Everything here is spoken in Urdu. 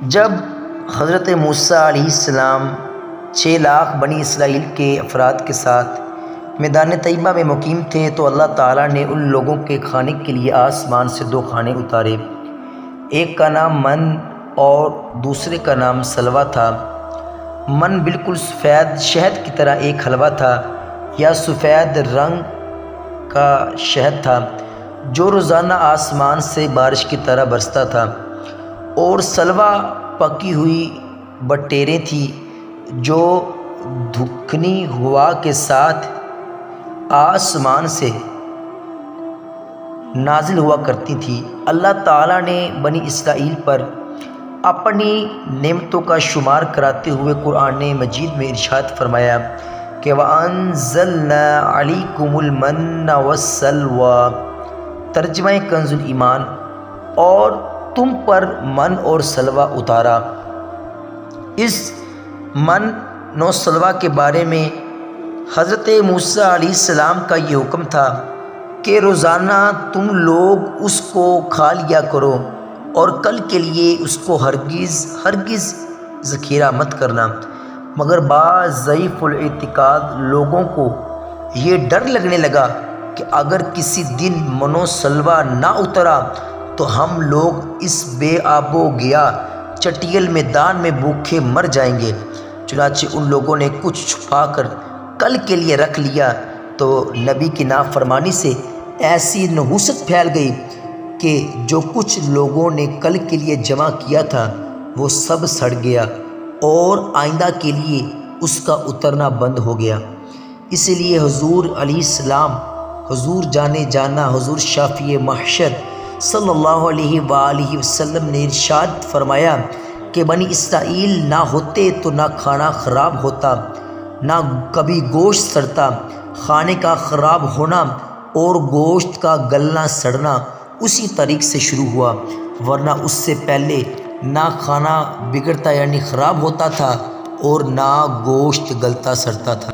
جب حضرت موسیٰ علیہ السلام 6 لاکھ بنی اسرائیل کے افراد کے ساتھ میدان طیبہ میں مقیم تھے تو اللہ تعالیٰ نے ان لوگوں کے کھانے کے لیے آسمان سے 2 کھانے اتارے۔ ایک کا نام من اور دوسرے کا نام سلویٰ تھا۔ من بالکل سفید شہد کی طرح ایک حلوہ تھا یا سفید رنگ کا شہد تھا جو روزانہ آسمان سے بارش کی طرح برستا تھا، اور سلویٰ پکی ہوئی بٹیریں تھیں جو دھکنی ہوا کے ساتھ آسمان سے نازل ہوا کرتی تھی۔ اللہ تعالیٰ نے بنی اسرائیل پر اپنی نعمتوں کا شمار کراتے ہوئے قرآن مجید میں ارشاد فرمایا کہ وَأَنزَلْنَا عَلَيْكُمُ الْمَنَّ وَالسَّلْوَىٰ، ترجمہ کنز ایمان، اور تم پر من اور سلویٰ اتارا۔ اس من و سلویٰ کے بارے میں حضرت موسیٰ علیہ السلام کا یہ حکم تھا کہ روزانہ تم لوگ اس کو کھا لیا کرو اور کل کے لیے اس کو ہرگز ذخیرہ مت کرنا۔ مگر بعض ضعیف الاعتقاد لوگوں کو یہ ڈر لگنے لگا کہ اگر کسی دن من و سلویٰ نہ اترا تو ہم لوگ اس بے آب و گیا چٹیل میدان میں بھوکے مر جائیں گے۔ چنانچہ ان لوگوں نے کچھ چھپا کر کل کے لیے رکھ لیا تو نبی کی نافرمانی سے ایسی نحوست پھیل گئی کہ جو کچھ لوگوں نے کل کے لیے جمع کیا تھا وہ سب سڑ گیا اور آئندہ کے لیے اس کا اترنا بند ہو گیا۔ اسی لیے حضور علیہ السلام، حضور جانے جانا حضور شافی محشر صلی اللہ علیہ وآلہ وسلم نے ارشاد فرمایا کہ بنی اسرائیل نہ ہوتے تو نہ کھانا خراب ہوتا، نہ کبھی گوشت سڑتا۔ کھانے کا خراب ہونا اور گوشت کا گلنا سڑنا اسی طریق سے شروع ہوا، ورنہ اس سے پہلے نہ کھانا بگڑتا یعنی خراب ہوتا تھا اور نہ گوشت گلتا سڑتا تھا۔